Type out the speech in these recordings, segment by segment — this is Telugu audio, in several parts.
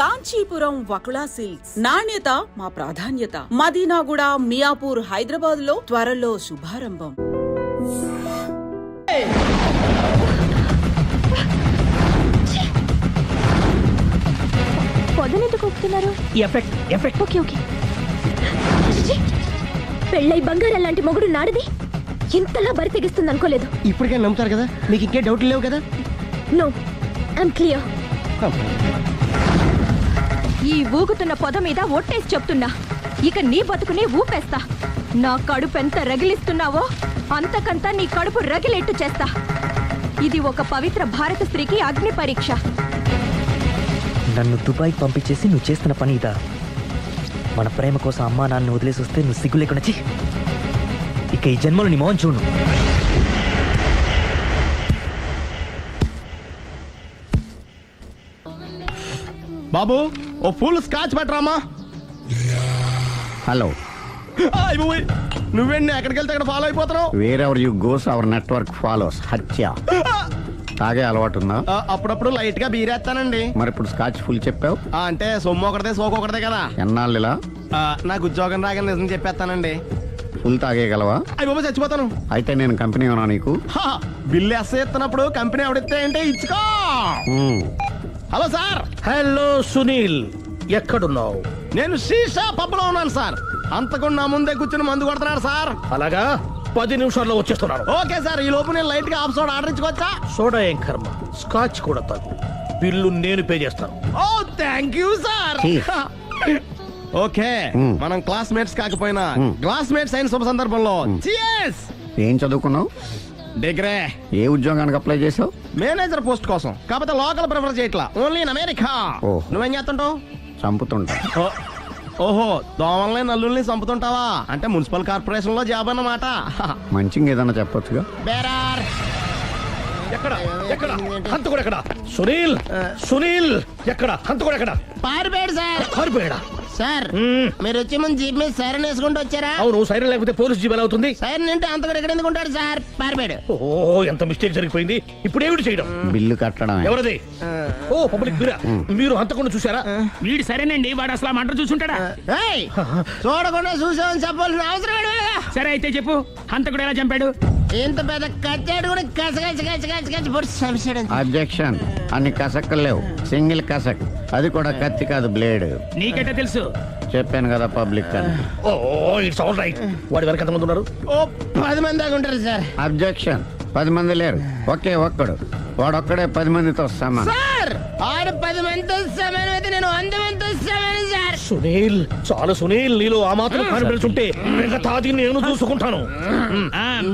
కాంచీపురం వకుళా సిల్క్స్, నాణ్యత మా ప్రాధాన్యత. మదీనాగూడ, మియాపూర్, హైదరాబాద్ లో త్వరలో శుభారంభం. పొదనెందుకు ఒప్పుతున్నారు? Okay okay. పెళ్ళై బంగారం లాంటి మొగుడు నాడిది ఇంతలా బరి తెగిస్తుంది అనుకోలేదు. ఇప్పటికే నమ్ముతారు కదా, మీకు ఇంకే డౌట్ లేవు కదా? No, I'm clear. ఈ ఊగుతున్న పొద మీద ఒట్టేసి చెప్తున్నా, ఇక నీ బతుకునే ఊపేస్తా. నా కడుపు ఎంత రగిలిస్తున్నావో అంతకంతా నీ కడుపు రగిలేట్టు చేస్తా. ఇది ఒక పవిత్ర భారత స్త్రీకి అగ్ని పరీక్ష. నన్ను దుబాయ్ పంపించేసి నువ్వు చేస్తున్న పని ఇదా? మన ప్రేమ కోసం అమ్మా నాన్న వదిలేసి వస్తే నువ్వు సిగ్గు లేకుండా ఇక ఈ జన్మలో నీ మోహన్ చూడు. బాబు, ఓ ఫుల్ స్కాచ్ పెట్టరామా. హలో, నువ్వేండి ఎక్కడికి వెళ్తే అక్కడ ఫాలో అయిపోతున్నావు? Wherever you goes our network follows. హత్య. తాగే అలవాటు ఉందా? అప్పుడప్పుడు లైట్ గా బీరేస్తానండి. మరి ఇప్పుడు స్కాచ్ ఫుల్ చెప్పావు అంటే సొమ్ము ఒకటిదే సోకు ఒకటిదే కదా. ఎన్నాళ్ళు ఇలా? నాకు ఉద్యోగం రాగానే నిజం చెప్పేస్తానండి. ఫుల్ తాగేయగలవా? అయ్యి బాబు చచ్చిపోతాను. అయితే నేను కంపెనీ ఉన్నా నీకు. బిల్లు ఎస్ఐ ఎత్తున్నప్పుడు కంపెనీ ఎవడితే అంటే ఇచ్చుకో. Hello sir. హలో సునీల్, ఎక్కడున్నావు? నేను శీషా పబ్ లో ఉన్నాను సార్. అంతకుండా నా ముందే కూర్చుని మందు కొడుతున్నాడు సార్. అలాగా, 10 నిమిషాల్లో వచ్చేస్తున్నాను. Okay sir. ఈ లోపు నేను లైట్ గా హాఫ్ సోడా ఆర్డర్ ఇచ్చుకోవచ్చా? సోడా ఏం కర్మ, స్కాచ్ కూడా తాగు. బిల్లు నేను పే చేస్తాను. ఓ థ్యాంక్ యూ సార్. ఓకే, మనం క్లాస్మేట్స్ కాకపోయినా క్లాస్మేట్స్ అయిన శుభ సందర్భంలో cheers. ఏం చదువుకున్నావు? డిగ్రీ. ఏ ఉద్యోగానికి అప్లై చేసావు? మేనేజర్ పోస్ట్ కోసం. కాకపోతే లోకల్ ప్రిఫర్ చేయట్లా, ఓన్లీ ఇన్ అమెరికా. నువ్వేం చేస్తుంటావు? చంపుతుంటా. ఓహో, దోమల్ని నల్లుల్ని చంపుతుంటావా? అంటే మున్సిపల్ కార్పొరేషన్ లో జాబ్ అన్నమాట. మంచిగా ఏదన్నా చెప్పొచ్చుగా. బేరార్. ఎక్కడ ఎక్కడ హంతకుడు ఎక్కడ? సునీల్, సునీల్ ఎక్కడ? హంతకుడు ఎక్కడ? పారిపోయాడు సార్. పారిపోయాడా? సార్, మీరు వచ్చే ముందు జీప్ మీద సైరన్ వేసుకుంటూ వచ్చారా? అవును, సైరన్ లేకపోతే పోలీస్ జీప్ ఎలా అవుతుంది? సైరన్ అంటే అంతకుడు ఎక్కడ ఎందుకు ఉంటాడు సార్? పారిపోయాడు. ఓ, ఎంత మిస్టేక్ జరిగిపోయింది. ఇప్పుడు ఏమిటి చేయడం? బిల్లు కట్టడం. ఎవరది? ఓ, పబ్లిక్ మీరా? మీరు హంతకుండా చూసారా? వీడు సరేనండి, వాడు అసలు ఆ మంట చూసుంటాడా? చూడకుండా చూసామని చెప్పాల్సిన అవసరం లేదు. సరే అయితే చెప్పు, హంతకుడు ఎలా చంపాడు? ఇంత పెద్ద కచ్చాడు కూడా కస అబ్జెక్షన్. అన్ని కసక్కలు లేవు, సింగిల్ కసక్. అది కూడా కత్తి కాదు, బ్లేడ్. నీకెట్టా తెలుసు? చెప్పాను కదా పబ్లిక్ అని. ఓ, ఇట్స్ ఆల్ రైట్. వాడి వెనక ఎంతమంది ఉన్నారు? ఓ 10 మంది దాకా ఉంటారు సార్. అబ్జెక్షన్. 10 మంది లేరు, ఒకే ఒక్కడు. వాడొక్కడే 10 మందితో సమానం. సార్, ఆడు 10 మందితో సమానం అయితే నేను 100 మందితో సమానం సార్. సునీల్, చాలు సునీల్, నీలో ఆ మాత్రం కాన్ఫిడెన్స్ ఉంటే మిగతాది నేను చూసుకుంటాను.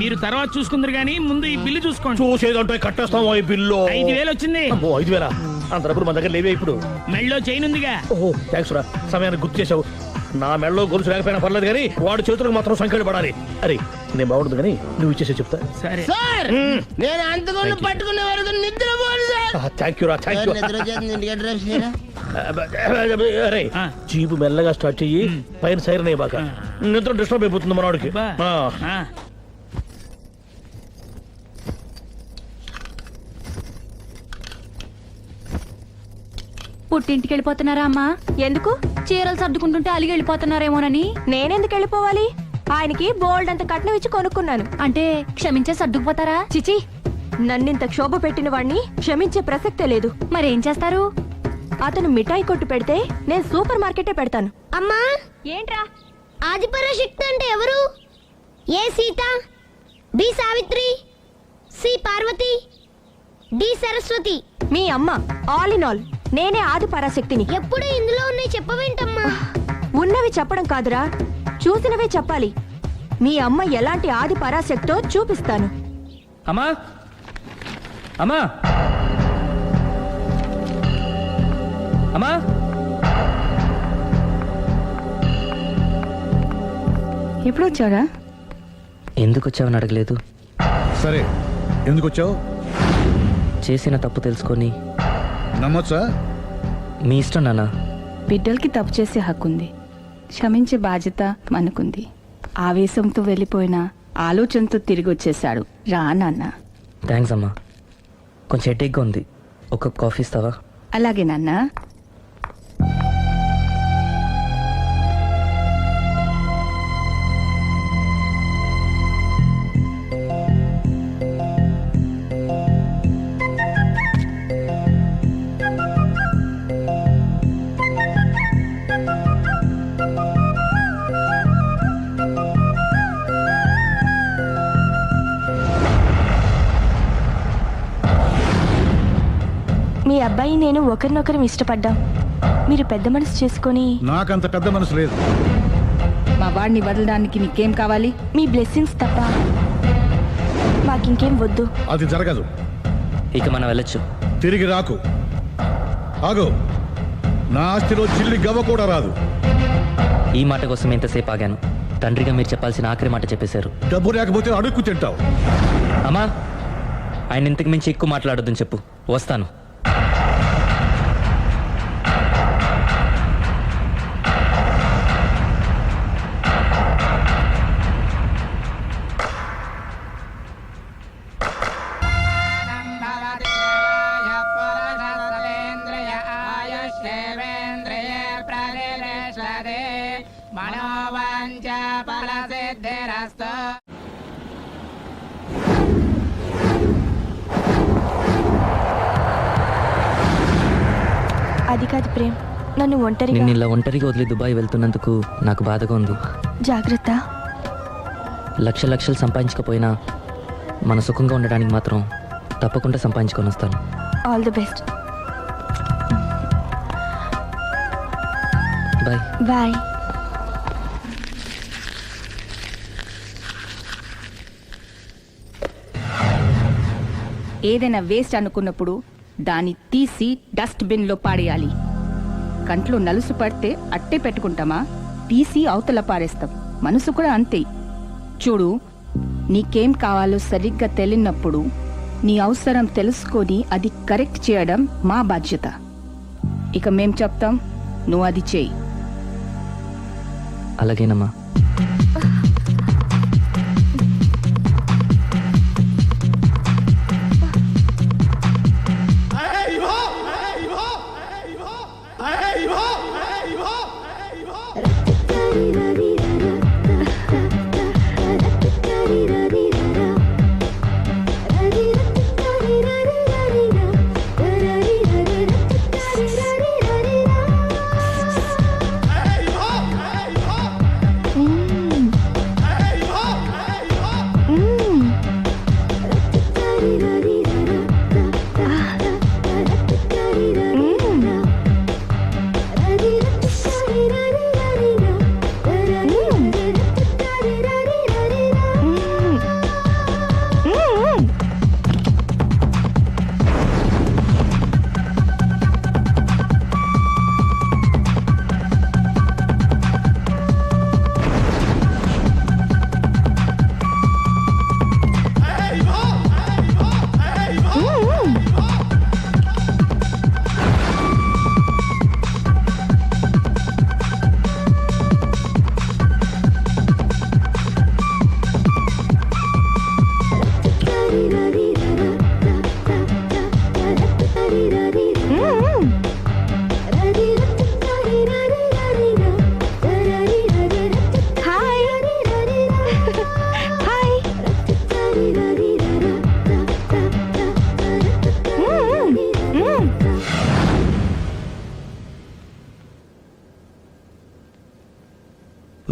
మీరు తర్వాత చూసుకుందరు గానీ ముందు ఈ బిల్లు చూసుకోండి. చూసేదంటే కట్టేస్తాం. ఈ బిల్లు 5,000 వచ్చింది. 5,000? అంత డబ్బులు మన దగ్గర లేవే ఇప్పుడు. మెళ్ళో చైన్ ఉందిగా. ఓహో, థ్యాంక్స్ రా, సమయానికి గుర్తు చేసావు. నా మెడలో గొలుసు లేకపోయినా పర్లేదు కానీ వాడి చేతులకు మాత్రం సంఖ్యలు పడాలి. అరే, నేను బాగుంటుంది కానీ నువ్వు ఇచ్చేసే చెప్తా. సరే సార్, నేను అంతకుండా పట్టుకునే వరకు నిద్రపోను సార్. థ్యాంక్ యూ రా, థ్యాంక్ యూ. అరే, జీపు మెల్లగా స్టార్ట్ చెయ్యి, పైన సైరన్ అయ్యాక నిద్ర డిస్టర్బ్ అయిపోతుంది మనవాడికి. పుట్టింటికి వెళ్ళిపోతున్నారా అమ్మా? ఎందుకు? చీరలు సర్దుకుంటుంటే అలిగి వెళ్ళిపోతున్నారేమోనని. నేనెందుకు వెళ్ళిపోవాలి? ఆయనకి బోల్డ్ అంత కట్నం ఇచ్చి కొనుక్కున్నాను. అంటే క్షమించే సర్దుకుపోతారా? చిచి, నన్నింత క్షోభ పెట్టిన వాడిని క్షమించే ప్రసక్తే లేదు. మరేం చేస్తారు? అతను మిఠాయి కొట్టు పెడితే నేను సూపర్ మార్కెటే పెడతాను. అమ్మా, ఏంట్రా? ఆదిపరాశక్తి అంటే ఎవరు? A Sita, B Savitri, C Parvati, D Saraswati. మీ అమ్మ. ఆల్ ఇన్ ఆల్ నేనే ఆది పరాశక్తిని. ఎప్పుడు ఇందులో ఉన్నాయి చెప్పవేంటమ్మా? ఉన్నవి చెప్పడం కాదురా, చూసినవే చెప్పాలి. మీ అమ్మ ఎలాంటి ఆది పరాశక్తో చూపిస్తాను. అమ్మా, అమ్మా, అమ్మా. ఎప్పుడు వచ్చారా? ఎందుకు వచ్చావని అడగలేదు. సరే, ఎందుకు వచ్చావు? చేసిన తప్పు తెలుసుకొని నమ్మొచ్చా? మీ ఇష్టం నాన్న. బిడ్డలకి తప్పు చేసే హక్కుంది, క్షమించే బాధ్యత మనకుంది. ఆవేశంతో వెళ్ళిపోయిన ఆలోచనతో తిరిగి వచ్చేశాడు. రా నాన్న. థ్యాంక్స్ అమ్మా. కొంచెం హెడేక్గా ఉంది, ఒక కాఫీ ఇస్తావా? అలాగే నాన్న. అబ్బాయి నేను ఒకరినొకరం ఇష్టపడ్డాం. మీరు పెద్ద మనసు చేసుకొని నాకంత పెద్ద మనసు లేదు. మా వాడిని వదలడానికి నీకేం కావాలి? మీ బ్లెస్సింగ్స్ తప్ప మాకింకేం వద్దు. అది జరగదు. ఇక మనం వెళ్ళొచ్చు. తిరిగి రాకు. ఆగు. నా ఆస్తిలో చిల్లి గవ్వ కూడా రాదు. ఈ మాట కోసం ఎంతసేపు ఆగాను. తండ్రిగా మీరు చెప్పాల్సిన ఆఖరి మాట చెప్పేశారు. డబ్బు లేకపోతే అడుక్కు తింటావు. అమ్మా, ఆయన ఇంతకు మించి ఎక్కువ మాట్లాడొద్దని చెప్పు. వస్తాను. అది కాదు ప్రేమ్, నన్ను ఒంటరిగా నిన్ను ఇలా ఒంటరిగా వదిలి దుబాయ్ వెళ్తున్నందుకు నాకు బాధగా ఉంది. జాగ్రత్త. లక్షలు సంపాదించకపోయినా మన సుఖంగా ఉండడానికి మాత్రం తప్పకుండా సంపాదించుకొని వస్తాను. All the best. Bye. Bye. ఏదైనా వేస్ట్ అనుకున్నప్పుడు దాన్ని తీసి డస్ట్ బిన్ లో పాడేయాలి. కంట్లో నలుసు పడితే అట్టే పెట్టుకుంటామా? తీసి అవతల పారేస్తాం. మనసు కూడా అంతే. చూడు, నీకేం కావాలో సరిగ్గా తెలియనప్పుడు నీ అవసరం తెలుసుకొని అది కరెక్ట్ చేయడం మా బాధ్యత. ఇక మేం చెప్తాం, నువ్వు అది చేయి. అలాగేనమ్మా.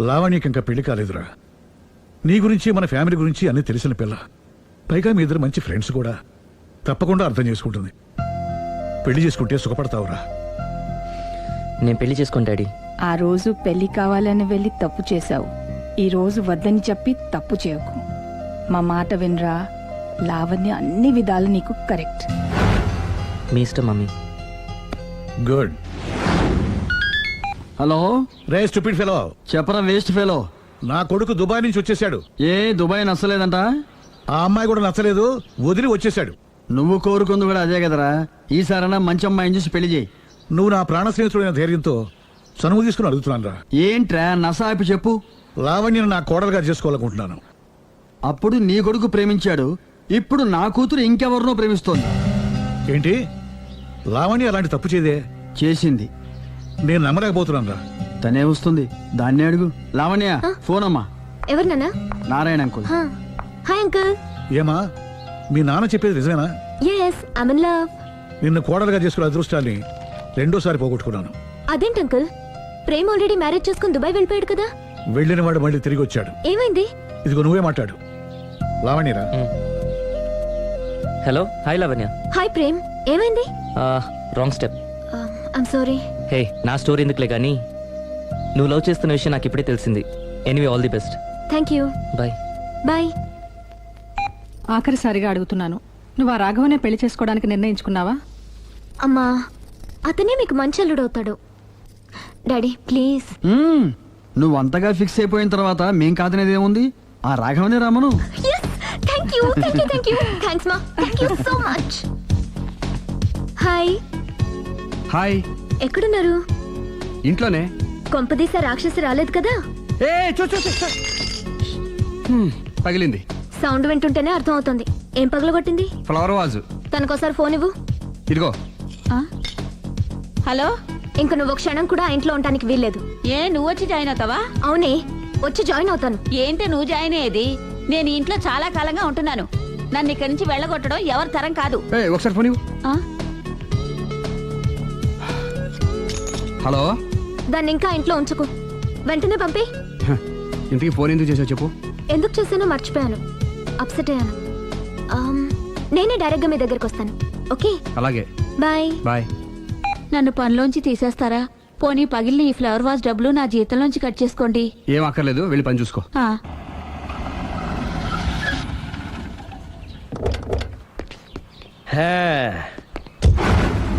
లావణ్యకి ఇంకా పెళ్లి కాలేదురా. నీ గురించి మన ఫ్యామిలీ గురించి అన్ని తెలిసిన పిల్ల. పైగా మీ ఇద్దరు మంచి ఫ్రెండ్స్ కూడా. తప్పకుండా అర్థం చేసుకుంటుంది. పెళ్లి చేసుకుంటే సుఖపడతావురా. నేను పెళ్లి చేసుకోను డాడీ. ఆ రోజు పెళ్లి కావాలని వెళ్ళి తప్పు చేశావు. ఈ రోజు వద్దని చెప్పి తప్పు చేయకు. మా మాట వినరా. లావణ్య అన్ని విధాలు నీకు కరెక్ట్. మీ ఇష్టం మమ్మీ. గుడ్. హలో, రే స్టూపిడ్ ఫెలో. చెప్పరా వేస్ట్ ఫెలో. నా కొడుకు దుబాయ్ నుంచి వచ్చేసాడు. ఏ దుబాయ్ నచ్చలేదంట? ఆ అమ్మాయి కూడా నచ్చలేదు, వదిలి వచ్చేసాడు. నువ్వు కోరుకుంది కూడా అదే కదరా. ఈసారైనా మంచి అమ్మాయిని చూసి పెళ్లి చేయి. నువ్వు నా ప్రాణ స్నేహితుడైన ధైర్యంతో చనువు తీసుకుని అడుగుతున్నాను రా. ఏంట్రా నసాపి చెప్పు. లావణ్యను నా కోడలుగా చేసుకోవాలనుకుంటున్నాను. అప్పుడు నీ కొడుకు ప్రేమించాడు, ఇప్పుడు నా కూతురు ఇంకెవరినో ప్రేమిస్తోంది. ఏంటి? లావణ్య అలాంటి తప్పు చేయదే. చేసింది. నేను నమ్మలేకపోతున్నాను రా. తనే వస్తుంది, దాన్నే అడుగు. లావణ్య, ఫోన్ అమ్మా. ఎవరు నాన్న? నారాయణ అంకుల్. Hi uncle. ఏమా, మీ నాన్న చెప్పేది నిజమేనా? yes I'm in love. నిన్ను కోడలుగా చేసుకునే అదృష్టాన్ని రెండోసారి పోగొట్టుకున్నాను. అదేంటి అంకుల్, ప్రేమ్ ఆల్రెడీ మ్యారేజ్ చేసుకుని దుబాయ్ వెళ్ళిపోయాడు కదా. వెళ్ళిన వాడు మళ్ళీ తిరిగి వచ్చాడు. ఏమైంది? ఇదిగో నువ్వే మాట్లాడు. లావణ్యరా. Hello. Hi Lavanya. Hi Prem, ఏమైంది? Wrong step. I'm sorry. Hey, నా స్టోరీ ఎందుకులే కానీ నువ్వు లవ్ చేస్తున్న విషయం నాకు ఇప్పుడే తెలిసింది. Anyway, all the best. Thank you. Bye. Bye. ఆఖరిసారిగా అడుగుతున్నాను, నువ్వు ఆ రాఘవనే పెళ్లి చేసుకోవడానికి నిర్ణయించుకున్నావా? అమ్మా, అతనే మీకు మంచి అల్లుడు అవుతాడు. Daddy please. నువ్వు అంతగా ఫిక్స్ అయిపోయిన తర్వాత మేం కాదనేది ఏముంది? ఆ రాఘవనే రామను. Thank you, thank you, thank you. Thanks మా, thank you so much. Hi. Hi. ఎక్కడున్నారు? ఇంట్లోనే. కొంపదీస రాక్షసి రాలేదు కదా? ఏ చూ చూ చూ, చూ. పగిలింది. సౌండ్ వింటుంటేనే అర్థం అవుతుంది. ఏం పగలగొట్టింది? Flower vase. తనకోసారి ఫోన్ ఇవ్వు. ఇదిగో. హలో. ఇంక నువ్వు క్షణం కూడా ఆ ఇంట్లో ఉండడానికి వీల్లేదు. ఏ, నువ్వు వచ్చి జాయిన్ అవుతావా? అవునే, వచ్చి జాయిన్ అవుతాను. ఏంటి నువ్వు జాయిన్ అయ్యేది? నేను ఈ ఇంట్లో చాలా కాలంగా ఉంటున్నాను. నన్ను ఇక్కడి నుంచి వెళ్ళగొట్టడం ఎవరి తరం కాదు. ఒకసారి ఫోన్ ఇవ్వు. హలో. దాన్ని ఇంకా ఇంట్లో ఉంచుకో. వెంటనే పంపి. ఇంతకీ ఫోన్ ఎందుకు చేసావు చెప్పు. ఎందుకు చేశానో మర్చిపోయాను. అప్సెట్ అయ్యాను. నేనే డైరెక్ట్ గా మీ దగ్గరకు వస్తాను. ఓకే, అలాగే. బాయ్. బాయ్. నన్ను పనిలోంచి తీసేస్తారా? పోనీ పగిలిన ఈ ఫ్లవర్ వాజ్ డబ్బులు నా జీతంలోంచి కట్ చేసుకోండి. ఏం అక్కర్లేదు, వెళ్ళి పని చూసుకో.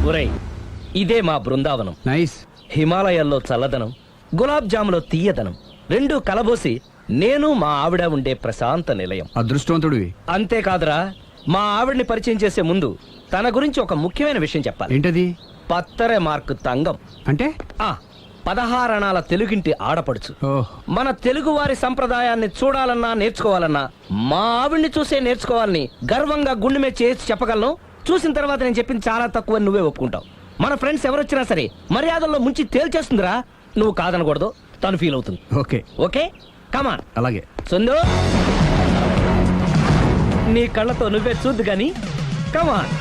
ఒరేయ్, ఇదే మా బృందావనం. నైస్. హిమాలయాల్లో చల్లదనం, గులాబ్ జాములో తీయదనం రెండూ కలబోసి నేను మా ఆవిడ ఉండే ప్రశాంత నిలయం. అదృష్టవంతుడివి. అంతేకాదురా, మా ఆవిడ్ని పరిచయం చేసే ముందు తన గురించి ఒక ముఖ్యమైన విషయం చెప్పాలి. ఏంటది? పత్తరె మార్కు తంగం అంటే 16 అణాల తెలుగింటి ఆడపడుచు. మన తెలుగు వారి సంప్రదాయాన్ని చూడాలన్నా నేర్చుకోవాలన్నా మా ఆవిడ్ని చూసే నేర్చుకోవాలని గర్వంగా గుండె మీద చేసి చెప్పగలను. చూసిన తర్వాత నేను చెప్పింది చాలా తక్కువ, నువ్వే ఒప్పుకుంటావు. మన ఫ్రెండ్స్ ఎవరొచ్చినా సరే మర్యాదల్లో ముంచి తేల్చేస్తుందిరా. నువ్వు కాదనకూడదు, తను ఫీల్ అవుతుంది. ఓకే ఓకే, కమాన్. అలాగే. సుందు, నీ కళ్ళతో నువ్వే చూద్దు గాని కమాన్.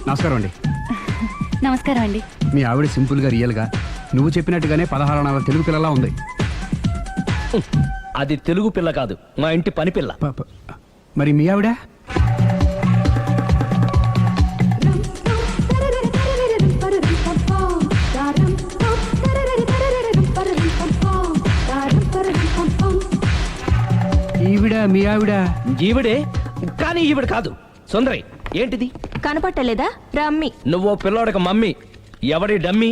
నమస్కారం అండి. నమస్కారం అండి. మీ ఆవిడ సింపుల్ గా రియల్ గా నువ్వు చెప్పినట్టుగానే 16 అణాల తెలుగు పిల్లలా ఉంది. అది తెలుగు పిల్ల కాదు, మా ఇంటి పని పిల్ల. మరి మీ ఆవిడ? ఈవిడ మీ ఆవిడ? ఈవిడే, కానీ ఈవిడ కాదు. సుందరి, ఏంటిది కనపట్టలేదా? రమ్మి. నువ్వు పిల్లోడక మమ్మీ. ఎవడి డమ్మీ?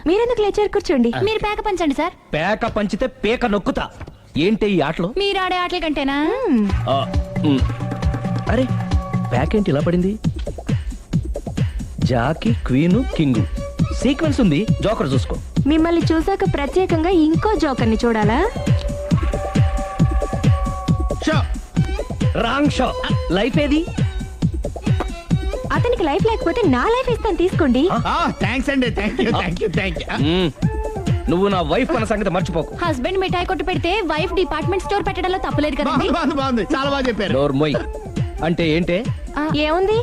మీరెందుకు లేచారు? కూర్చోండి. మీరు పేక పంచండి సార్. పేక పంచితే పేక నొక్కుతా. ఏంటి ఈ ఆటలు? మీరు ఆడే ఆటల కంటేనా? అరే, పేక ఏంటి ఇలా పడింది? జాకీ, క్వీను, కింగు సీక్వెన్స్ ఉంది. జోకర్ చూసుకో. మిమ్మల్ని చూసాక ప్రత్యేకంగా ఇంకో జోకర్ని చూడాలా? Wrong show. లైఫ్ ఏది? అతనికి లైఫ్ లేకపోతే నా లైఫ్ ఇస్తాను, తీసుకోండి. థ్యాంక్స్ అండి. Thank you. నువ్వు నా వైఫ్ అన్న సంగతి మర్చిపోకు. హస్బెండ్ మిఠాయి కొట్టు పెడితే వైఫ్ డిపార్ట్మెంట్ స్టోర్ పెట్టడంలో తప్పలేదు కదండి. బాగుంది, చాలా బాగా చెప్పారు. డోర్ మొయ్. అంటే ఏంటే? ఏముంది,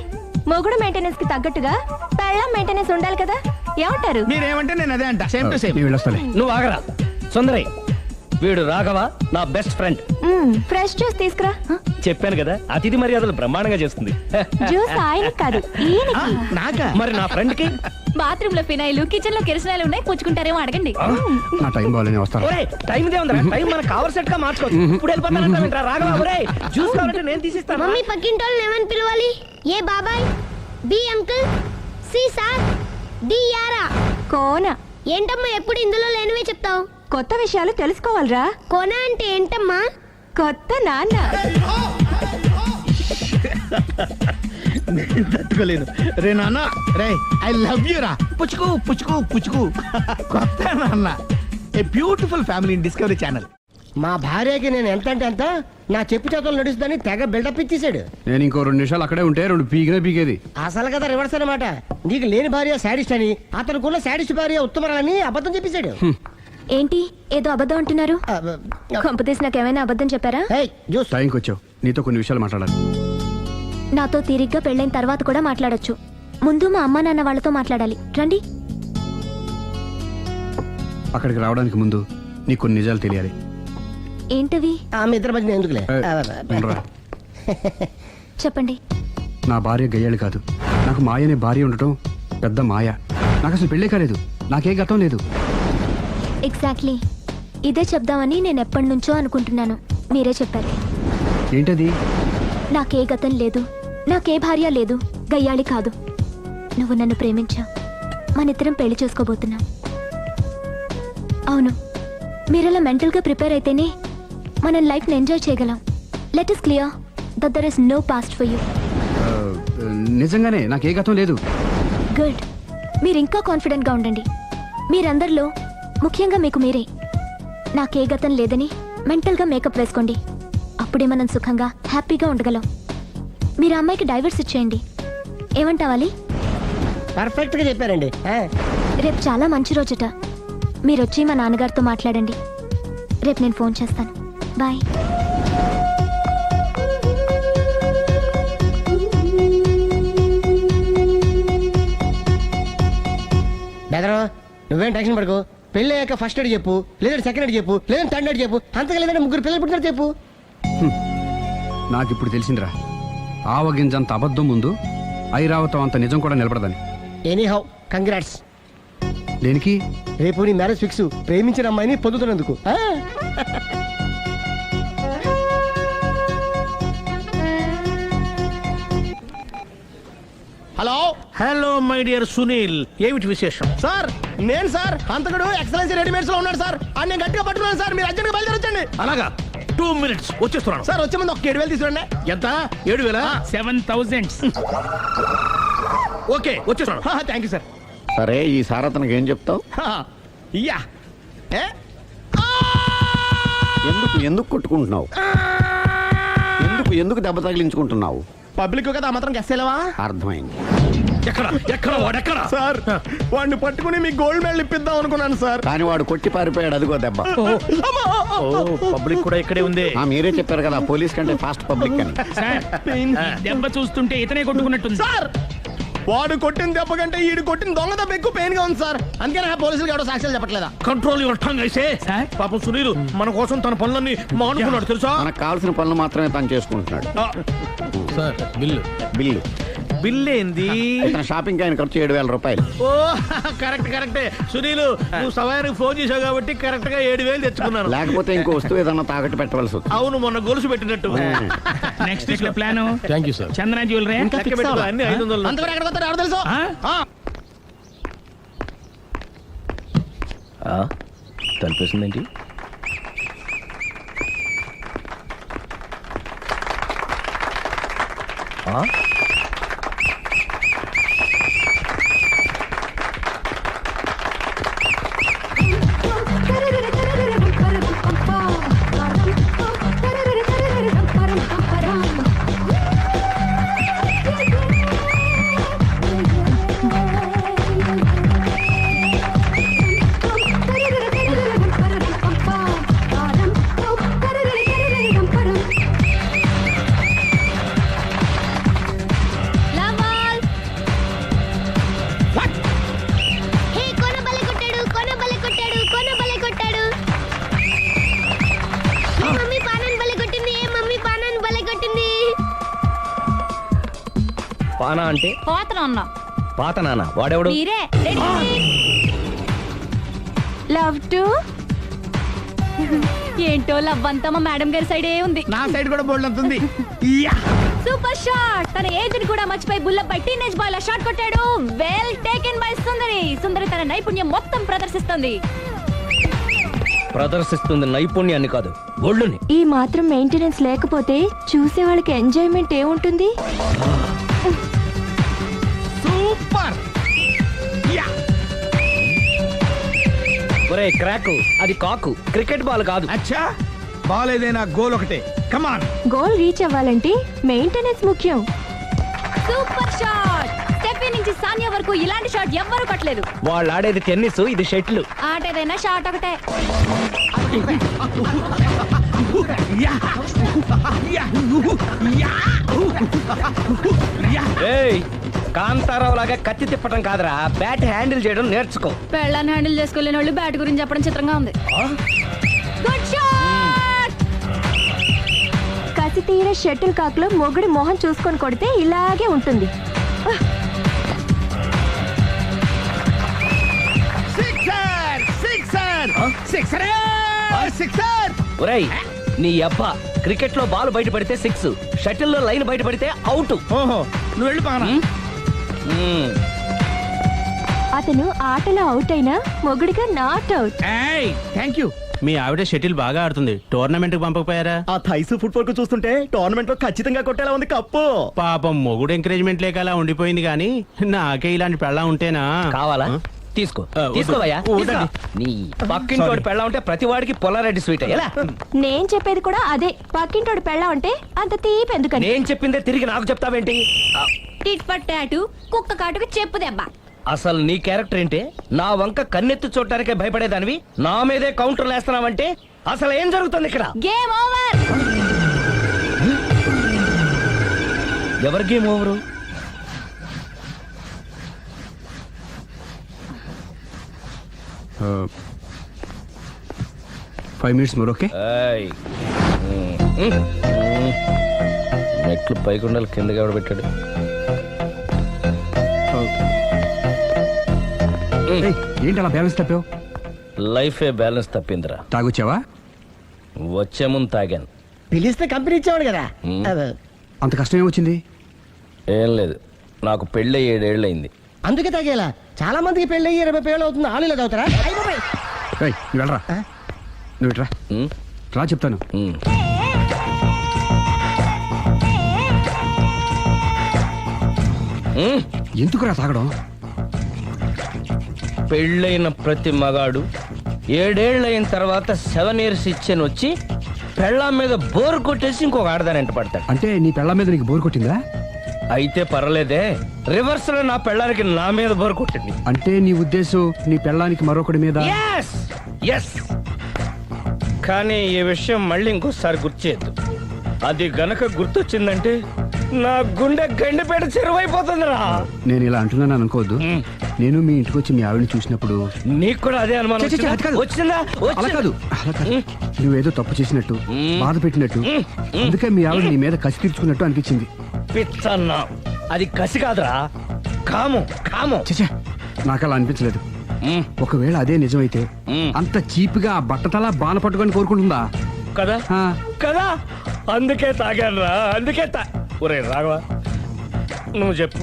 మొగుడు మెయింటెనెన్స్ కి తగ్గట్టుగా పెళ్ళాం మెయింటెనెన్స్ ఉండాలి కదా. ఏమంటారు? మీరేమంటే నేను అదే అంట. Same to same. నువ్వు ఆగరా. సుందరి, వీడు రాఘవ, నా బెస్ట్ ఫ్రెండ్. ఫ్రెష్ జ్యూస్ తీసుకురా. చెప్పాను కదా, అతిథి మర్యాదలు బ్రహ్మాండంగా చేస్తుంది. జ్యూస్ ఆయనకి కాదు, ఈయనకి. నాకా? మరి నా ఫ్రెండ్ కి? బాత్రూమ్ లో ఫినాయిల్, కిచెన్ లో కిరసనాయిలు ఉన్నాయి, పుచ్చుకుంటారేమో అడగండి. నా టైం బాగాలేని వస్తాను. టైం ఇదే ఉందా? టైం మనకు కవర్ సెట్ గా మార్చుకోవచ్చు. ఇప్పుడు వెళ్ళిపోతానంటా రాఘవ. ఒరే, జ్యూస్ కావాలంటే నేను తీసిస్తాను. మమ్మీ పక్కింటోళ్ళని ఏమని పిలవాలి? ఏ బాబాయ్, B uncle, C sir, D యారా. కోన. ఏంటమ్మా ఎప్పుడు ఇందులో లేనివే చెప్తావు? కొత్త విషయాలు తెలుసుకోవాలరా. కోన అంటే ఏంటమ్మా? కొత్త నాన్న. తట్టుకోలేను రే నాన్న. రే, ఐ లవ్ యూ రా. పుచ్చుకు పుచ్చుకు పుచ్చుకు. కొత్త నాన్న. A beautiful family in discovery channel. మా భార్యకి నేను ఎంత అంటే అంత నా చెప్పు చేతులు నడుస్తుందని తెగ బిల్డప్ ఇచ్చేసాడు. నేను ఇంకో 2 నిమిషాలు అక్కడే ఉంటే 2 పీకేది. అసలు కదా రివర్స్ అనమాట. నీకు లేని భార్య శాడిస్ట్ అని, అతనుకున్న శాడిస్ట్ భార్య ఉత్తమరాలని అబద్ధం చెప్పేశాడు. ఏంటి ఏదో అబద్ధం అంటున్నారు? కొంపతీసి నాకేమైనా అబద్ధం చెప్పారా? టైంకి వచ్చావు, నీతో కొన్ని విషయాలు మాట్లాడాలి. నాతో తీరిగ్గా పెళ్ళైన తర్వాత కూడా మాట్లాడొచ్చు. ముందు మా అమ్మా నాన్న వాళ్ళతో మాట్లాడాలి. రండి. అక్కడికి రావడానికి ముందు నీకు కొన్ని నిజాలు తెలియాలి. ఏంటవి? మీ ఇద్దరి మధ్య ఎందుకులే ఉండరా. చెప్పండి. నా భార్య గయ్యాళి కాదు. నాకు మాయ అనే భార్య ఉండటం పెద్ద మాయ. నాకు అసలు పెళ్ళే కాలేదు. నాకే గతం లేదు. ఎగ్జాక్ట్లీ ఇదే చెప్దామని నేను ఎప్పటి నుంచో అనుకుంటున్నాను. మీరే చెప్పారు. ఏంటది? నాకే గతం లేదు, నాకే భార్య లేదు, గయ్యాళి కాదు. నువ్వు నన్ను ప్రేమించావు, మనిద్దరం పెళ్లి చేసుకోబోతున్నాం. అవును, మీరలా మెంటల్గా ప్రిపేర్ అయితేనే మనం లైఫ్ని ఎంజాయ్ చేయగలం. Let is clear that there is no past for you. నిజంగానే నాకే గతం లేదు. గుడ్. మీరు ఇంకా కాన్ఫిడెంట్గా ఉండండి. మీరందరిలో ముఖ్యంగా మీకు మీరే నాకే గతం లేదని మెంటల్గా మేకప్ వేసుకోండి. అప్పుడే మనం సుఖంగా హ్యాపీగా ఉండగలం. మీరు ఆ అమ్మాయికి డైవర్స్ ఇచ్చేయండి. ఏమంటావాలి? పర్ఫెక్ట్ గా చెప్పారండి. రేపు చాలా మంచి రోజుట. మీరు వచ్చి మా నాన్నగారితో మాట్లాడండి. రేపు నేను ఫోన్ చేస్తాను. బాయ్. బెదరు నువ్వేం టెన్షన్ పడకు. పెళ్ళి అయ్యాక ఫస్ట్ ఎయిడ్ చెప్పు, లేదంటే సెకండ్ ఎయిడ్ చెప్పు, లేదంటే థర్డ్ ఎయిడ్ చెప్పు. అంతగా లేదంటే ముగ్గురు పిల్లలు పుట్టినారు చెప్పు. నాకు ఇప్పుడు తెలిసిందిరా, ఆవగింజంత అబద్ధం ముందు ఐరావతం అంత నిజం కూడా నిలబడదని. Any how congrats. దేనికి? రేపు నీ మ్యారేజ్ ఫిక్స్. ప్రేమించిన అమ్మాయిని పొందుతున్నందుకు. Hello hello my dear Sunil, ఏమిటి విశేషం? సార్ నేను సార్ అంతకుడు ఎక్సలెన్సీ రెడీమేడ్స్ లో ఉన్నాడు సార్. అని నేను గట్టిగా పట్టుకున్నాను సార్. మీరు అర్జెంట్గా బయలుదేరొచ్చండి. అలాగా, 2 minutes వచ్చేస్తున్నాను. సార్ వచ్చే ముందు ఒక 7,000 తీసుకురండి. ఎంత? 7,000? 7,000. ఓకే వచ్చేస్తున్నాను. Thank you sir. సరే ఈ సారతనకి ఏం చెప్తావు? ఇయ్యా ఎందుకు ఎందుకు కొట్టుకుంటున్నావు? ఎందుకు దెబ్బ తగిలించుకుంటున్నావు? పబ్లిక్ కదా మాత్రం గెస్సేలవా? అర్థమైంది. ఎక్కడ వాడెక్కడ? సార్ వాడిని పట్టుకుని మీ గోల్డ్ మెడల్ ఇప్పిద్దాం అనుకున్నాను సార్. కానీ వాడు కొట్టి పారిపోయాడు. అదిగో దెబ్బ. పబ్లిక్ కూడా ఇక్కడే ఉంది. మీరే చెప్పారు కదా పోలీస్ కంటే ఫాస్ట్ పబ్లిక్ అని. సార్, దెబ్బ చూస్తుంటే ఇతనే కొట్టుకున్నట్టుంది. సార్ వాడు కొట్టిన దెబ్బ కంటే ఈడు కొట్టిన దొంగ దెబ్బ ఎక్కువ పెయిన్ గా ఉంది సార్. అందుకని పోలీసులు ఎవడో సాక్ష్యాలు చెప్పట్లేదా? కంట్రోల్ యువర్ టంగ్ అయితే. పాపం సునీల్ మన కోసం తన పనులన్నీ మానుకున్నాడు తెలుసా? మనకు కావాల్సిన పనులు మాత్రమే తను చేసుకుంటున్నాడు. సార్ బిల్లు బిల్లు బిల్ ఏంది? ఇతను షాపింగ్ ఆయన ఖర్చు 7,000 రూపాయలు. ఓ కరెక్టే సునీల్, నువ్వు సమయానికి ఫోన్ చేసావు కాబట్టి కరెక్ట్ గా 7,000 తెచ్చుకున్నాను. లేకపోతే ఇంకో వస్తువు ఏదన్నా తాకట్టు పెట్టవలసి వస్తుంది. అవును, మొన్న గొలుసు పెట్టినట్టు. నెక్స్ట్ వీక్ లో plan thank you sir. Chandana jewellery అన్ని 500. అంతవరకు ఎక్కడ పోతారు ఎవరు తెలుసు? తలిపేసిందేంటి? పానా అంటే పాత నాన్న. వాడెవడు? లవ్ టు ఏంటో లవ్ అంతా మా మేడం గారి సైడే ఉంది. నా సైడ్ కూడా బోల్డ్ అంతుంది. Super shot. తన ఏజ్ ని కూడా మర్చిపోయి బుల్లపై టీనేజ్ బాయ్ లా షాట్ కొట్టాడు. Well taken by Sundari. Sundari తన నైపుణ్యం మొత్తం ప్రదర్శిస్తుంది నైపుణ్యాన్ని కాదు, ఒళ్ళుని. ఈ మాత్రం మెయింటెనెన్స్ లేకపోతే చూసే వాళ్ళకి ఎంజాయ్మెంట్ ఏముంటుంది? సూపర్. ఒరే క్రాకు, అది కాకు, క్రికెట్ బాల్ కాదు. అచ్చా, బాల్ ఏదైనా గోల్ ఒకటే. కమాన్. గోల్ రీచ్ అవ్వాలంటే మెయింటెనెన్స్ ముఖ్యం. Super shot. స్టెఫీ నుంచి సానియా వరకు ఇలాంటి షాట్ ఎవ్వరూ కొట్టలేదు. వాళ్ళు ఆడేది టెన్నిస్, ఇది షటిల్. ఆట ఏదైనా షాట్ ఒకటే. కాంతారావు లాగా కత్తి తిప్పటం కాదురా, బ్యాట్ హ్యాండిల్ చేయడం నేర్చుకో. పెళ్ళాన్ని హ్యాండిల్ చేసుకోలేని వాళ్ళు బ్యాట్ గురించి చెప్పడం చిత్రంగా ఉంది. Good shot! కసి తీర షటిల్ కాక్ లో మొగుడి మొహం చూసుకొని కొడితే ఇలాగే ఉంటుంది. ఒరేయ్, నీ అబ్బా క్రికెట్ లో బాల్ బయట పడితే 6, షటిల్ లో లైన్ బయట పడితే అవుట్. ఓహో, నువ్వు వెళ్ళి పానా. అతను ఆటలో అవుట్ అయినా మొగుడిగా నాట్ అవుట్. Thank you. మీ ఆవిడ షటిల్ బాగా ఆడుతుంది, టోర్నమెంట్ కి పంపకపోయారా? ఆ థైస్ ఫుట్బాల్ కు చూస్తుంటే టోర్నమెంట్ లో ఖచ్చితంగా కొట్టేలా ఉంది కప్పు. పాపం మొగుడు ఎంకరేజ్మెంట్ లేక అలా ఉండిపోయింది కానీ నాకే ఇలాంటి పెళ్ళా ఉంటేనా. కావాలా? తీసుకో, తీసుకోవయ్యా. నీ పక్కింటి వాడి పెళ్ళ ఉంటే ప్రతి వాడికి పొలారెడ్డి స్వీట్ ఎలా? నేను చెప్పేది కూడా అదే. పక్కింటోడు పెళ్ళా ఉంటే అంత తీపి ఎందుకని? నేను చెప్పిందే తిరిగి నాకు చెప్తావేంటి? టిట్ పట్ టాటు, కుక్క కాటుకు చెప్పు దెబ్బ. అసలు నీ క్యారెక్టర్ ఏంటి? నా వంక కన్నెత్తి చూడటానికే భయపడేదానివి నా మీదే కౌంటర్లు వేస్తున్నావంటే అసలు ఏం జరుగుతుంది ఇక్కడ? Game over. ఎవరి game over? 5 minutes more, okay? మెట్లు పైకుండాలి, కిందకి ఎవడ పెట్టాడు? ఏంటి అలా బ్యాలెన్స్ తప్పావు? లైఫే బ్యాలెన్స్ తప్పిందిరా. తాగొచ్చావా? వచ్చే ముందు తాగాను. పిలిస్తే కంపెనీ ఇచ్చేవాడు కదా. అంత కష్టం ఏమొచ్చింది? ఏం లేదు, నాకు పెళ్ళి 7 ఏళ్ళు అయింది. అందుకే తాగేలా. చాలా మందికి పెళ్ళి 20 ఏళ్ళు అవుతుంది, ఆలు ఇలా తాగుతారా? నువ్వు వెళ్ళరా, నువ్వు ఇట్రా రా చెప్తాను. ఎందుకురా తాగడం? పెళ్ళైన ప్రతి మగాడు 7 ఏళ్ళు అయిన తర్వాత 7 years ఇచ్చాను వచ్చి పెళ్ళాం మీద బోర్ కొట్టేసి ఇంకొక ఆడదానంట పడతాడు. అంటే నీ పెళ్ళ మీద నీకు బోర్ కొట్టిందా? అయితే పర్వాలేదే, రివర్స్ లో నా పెళ్ళానికి నా మీద బోర్ కొట్టింది. అంటే నీ ఉద్దేశం నీ పెళ్ళానికి మరొకటి మీద? ఎస్. కానీ ఈ విషయం మళ్ళీ ఇంకోసారి గుర్తు చేయద్దు. అది గనక గుర్తొచ్చిందంటే నా గుండె గండిపేట చెరువైపోతుందిరా. నేను ఇలా అంటున్నాను అనుకోవద్దు. నేను మీ ఇంటికి వచ్చి మీ ఆవిడని చూసినప్పుడు నీకు కూడా అదే అనుమానం వచ్చిందా? అలా కాదు. నువ్వేదో తప్పు చేసినట్టు, బాధ పెట్టినట్టు, అందుకే మీ ఆవిడ నీ మీద కసి తీర్చుకున్నట్టు అనిపించింది. పిచ్చన్నా, అది కసి కాదురా, కాము. చచ్చా, నాకు అలా అనిపించలేదు. ఒకవేళ అదే నిజమైతే అంత చీప్ గా బట్టతలా బాన పట్టుకొని కోరుకుంటుందా? కదా అందుకే తాగానురా, అందుకే ఒరే రాఘవ, నువ్వు చెప్పు.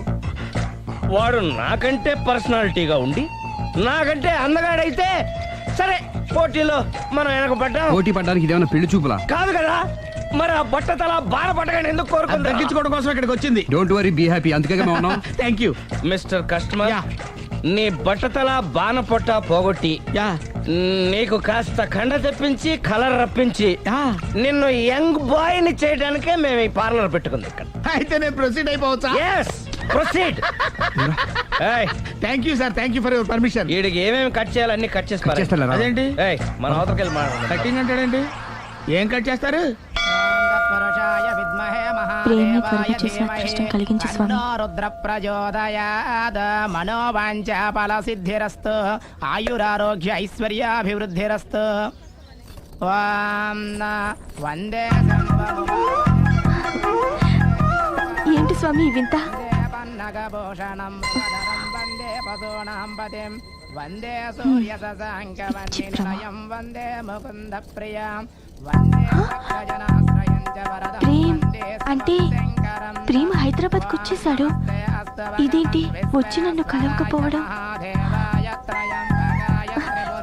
వాడు నాకంటే పర్సనాలిటీగా ఉండి నాకంటే అందగాడైతే సరే, పోటీలో మనం వెనక పడ్డాం. పోటీ పడ్డానికి ఇదేమన్నా పెళ్లి చూపులా? కాదు కదా, మరి ఆ బట్టతల బాన పట్టగానే ఎందుకు కోరుకుంది? తగ్గించుకోవడం కోసం ఇక్కడికి వచ్చింది. Don't worry, be happy. అందుకే మేము ఉన్నాం. Thank you mister customer. నీ బట్టతల బాన పొట్ట పోగొట్టి నీకు కాస్త కండ తెప్పించి కలర్ రప్పించి నిన్ను యంగ్ బాయ్ ని చేయడానికే మేము ఈ పార్లర్ పెట్టుకుంది ఇక్కడ. అయితే నేను ప్రొసీడ్ అయిపోవచ్చా? Proceed. Thank you sir, thank you for your permission. వీడికి ఏమేమి కట్ చేయాలి అన్ని కట్ చేసి అదేంటి మన అవతలకి వెళ్ళి మాట్లాడదాం. కటింగ్ అంటాడేంటి? ఏం కట్ చేస్తారు? ప్రేమ త్వరగా చేసి అదృష్టం కలిగించు స్వామి. రుద్ర ప్రచోదయాద్ మనోవాంఛ ఫల సిద్ధిరస్తు ఆయురారోగ్య ఐశ్వర్యాభివృద్ధిరస్తు. వందే ఏంటి స్వామి వింత? పన్నగభూషణం వందే పశూనాం పతిం వందే సూర్య శశాంకవన్నినయం వందే ముకుంద ప్రియం వందే భక్తజనాశ్రయం చ వరదం. ప్రేమ్ అంటే ప్రేమ హైదరాబాద్ కు వచ్చేసాడు. ఇదేంటి వచ్చి నన్ను కలవకపోవడం?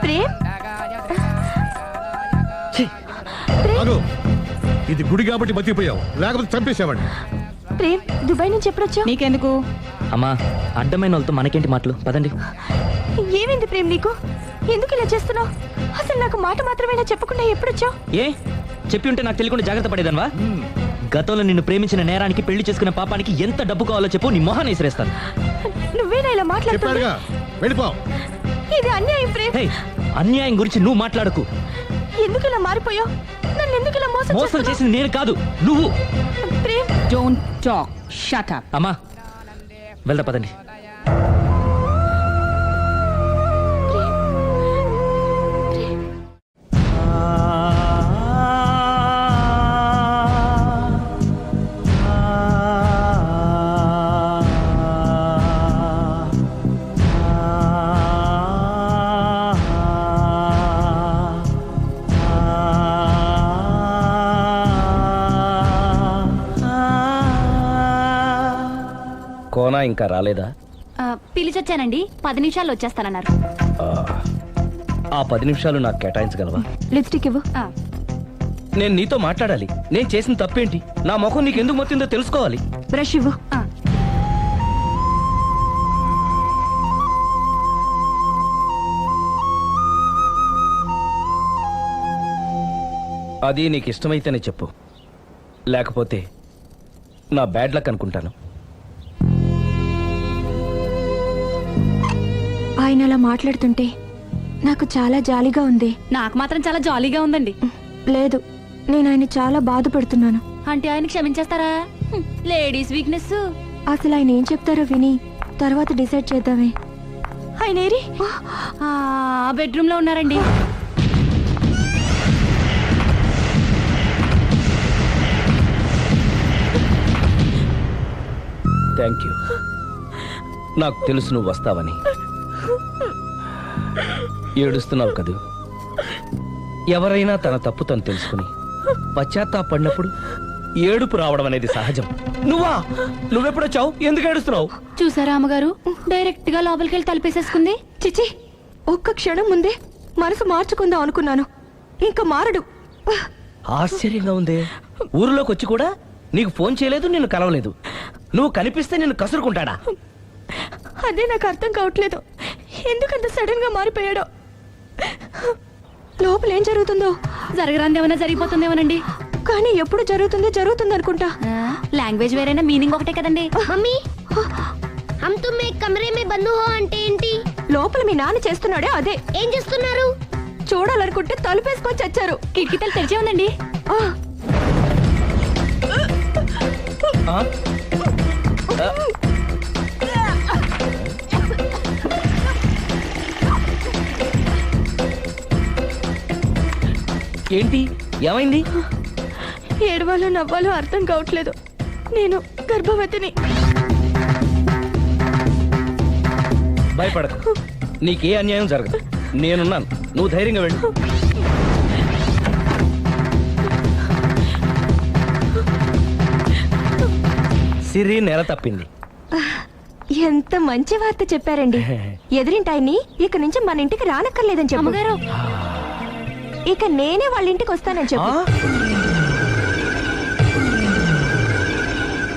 ప్రేమ్, ఇది గుడి కాబట్టి బతికిపోయావు, లేకపోతే చంపేసేవాడిని. ప్రేమ్, దుబాయ్ నుంచి ఎప్పుడొచ్చావు? నీకెందుకు అమ్మా, అడ్డమైన వాళ్ళతో మనకేంటి మాటలు, పదండి. ఏమైంది ప్రేమ్ నీకు? ఎందుకు ఇలా చేస్తున్నావు? అసలు నాకు మాట మాత్రమేనా చెప్పకుండా ఎప్పుడొచ్చావు? ఏ చెప్పి ఉంటే నాకు తెలియకుండా జాగ్రత్త పడేదన్వా? గతంలో నిన్ను ప్రేమించిన నేరానికి, పెళ్లి చేసుకునే పాపానికి ఎంత డబ్బు కావాలో చెప్పు, నీ మొహాన్ని విసిరేస్తాను. నువ్వేనా ఇలా మాట్లాడుతున్నావు? వెళ్ళిపో. ఇది అన్యాయం ప్రేమ్. అన్యాయం గురించి నువ్వు మాట్లాడకు. ఎందుకు ఇలా మారిపోయావు? నన్ను ఎందుకు ఇలా మోసం చేసింది నేను కాదు, నువ్వు. Prem, don't talk, shut up. అమ్మా, వెళ్దా పదండి. కోనా ఇంకా రాలేదా? పిలిచొచ్చానండి, 10 నిమిషాల్లో వచ్చేస్తానన్నారు. ఆ 10 నిమిషాలు నాకు కేటాయించగలవా? లిప్స్టిక్ ఇవ్వు. నేను నీతో మాట్లాడాలి. నేను చేసిన తప్పేంటి, నా ముఖం నీకు ఎందుకు మొత్తిందో తెలుసుకోవాలి. బ్రష్ ఇవ్వు. అది నీకు ఇష్టమైతేనే చెప్పు, లేకపోతే నా బ్యాడ్ లక్ అనుకుంటాను. ఆయన అలా మాట్లాడుతుంటే నాకు చాలా జాలీగా ఉంది. నాకు మాత్రం చాలా జాలీగా ఉందండి. లేదు, నేను ఆయన చాలా బాధపడుతున్నాను. అంటే ఆయన క్షమించేస్తారా? Ladies weakness. అసలు ఆయన ఏం చెప్తారో విని తర్వాత డిసైడ్ చేద్దామే. ఆయన ఏరి బెడ్రూమ్ లో ఉన్నారండి. Thank you. నాకు తెలుసు నువ్వు వస్తావని. ఏడుస్తున్నావు కదూ. ఎవరైనా తన తప్పు తను తెలుసుకుని పశ్చాత్తాపడినప్పుడు ఏడుపు రావడం అనేది సహజం. నువ్వెప్పుడొచ్చావు? ఎందుకు ఏడుస్తున్నావు? చూసారా అమ్మగారు, డైరెక్ట్ గా లోపలికి వెళ్ళి తలుపేసేసుకుంది. చిచి, ఒక్క క్షణం ముందే మనసు మార్చుకుందాం అనుకున్నాను, ఇంకా మారడు. ఆశ్చర్యంగా ఉందే. ఊరిలోకి వచ్చి కూడా నీకు ఫోన్ చేయలేదు, నిన్ను కలవలేదు. నువ్వు కనిపిస్తే నిన్ను కసురుకుంటాడా? అదే నాకు అర్థం కావట్లేదు, ఎందుకంత సడన్ గా మారిపోయాడో. లోపల ఏం జరుగుతుందో. జరగరాందేమన్నా జరిగిపోతుందేమోనండి. కానీ ఎప్పుడు జరుగుతుంది అనుకుంటా. లాంగ్వేజ్ వేరైనా మీనింగ్ ఒకటే కదండి. మమ్మీ, హమ్ తుమ్ ఏక్ కమరే మే బంద్ హో అంటే ఏంటి? లోపల మీ నాన్న చేస్తున్నాడే అదే. ఏం చేస్తున్నారు? చూడాలనుకుంటే తలుపేసుకొని చచ్చారు. కిటికీ తలుపు తెరిచే ఉందండి. ఏంటి, ఏమైంది? ఏడవాలో నవ్వాలో అర్థం కావట్లేదు. నేను గర్భవతిని. భయపడకు, నీకే అన్యాయం జరగదు. నేనున్నాను, నువ్వు ధైర్యంగా వెళ్ళు. సిరి నెల తప్పింది. ఎంత మంచి వార్త చెప్పారండి. ఎదురింటాయన్ని ఇక నుంచి మన ఇంటికి రానక్కర్లేదని చెప్పు. ఇక నేనే వాళ్ళ ఇంటికి వస్తానని చెప్పు.